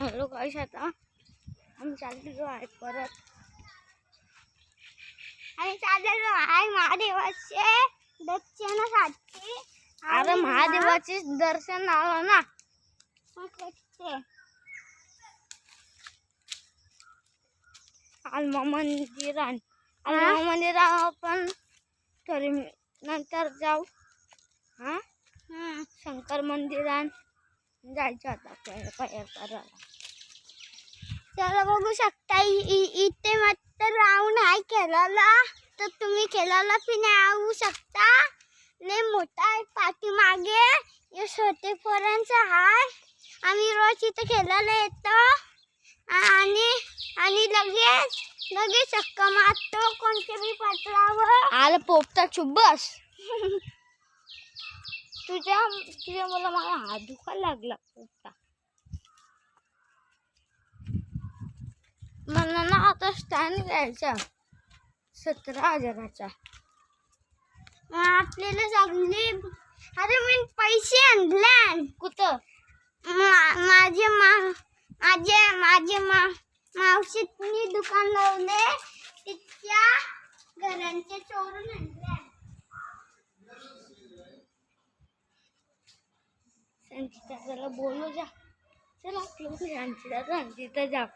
Hello guys, आता आम्ही चाललेलो आहे परत. आम्ही चाललेलो आहे महादेवाचे दर्शनासाठी. अरे महादेवाचे दर्शन आलं ना. आलमा मंदिरात आपण तरी नंतर जाऊ. शंकर मंदिरात जायचं आता आपल्याला पाया करायला. चला बघू शकता इथे मात्र राऊंड आहे खेळायला, तर तुम्ही खेळायला की नाही येऊ शकता. लय मोठा आहे पाठीमागे, हे छोटे पोरांचं आहे. आम्ही रोज इथे खेळायला येतो आणि लगेच चक्का मारतो कोणत्या बी पात्रावर. आलं पोपटा चुब्बस. तुझ्या मला हात दुखायला लागला पोपटा. मला ना आता स्टँड घ्यायचा 17,000चा. आपल्याला चांगले. अरे मी पैसे आणले. कुठं? माझे मावशीने दुकान लावले, तिच्या घरांचे चोरून आणले. संचिता बोलू जा. चला आपलं संचिता जाऊ.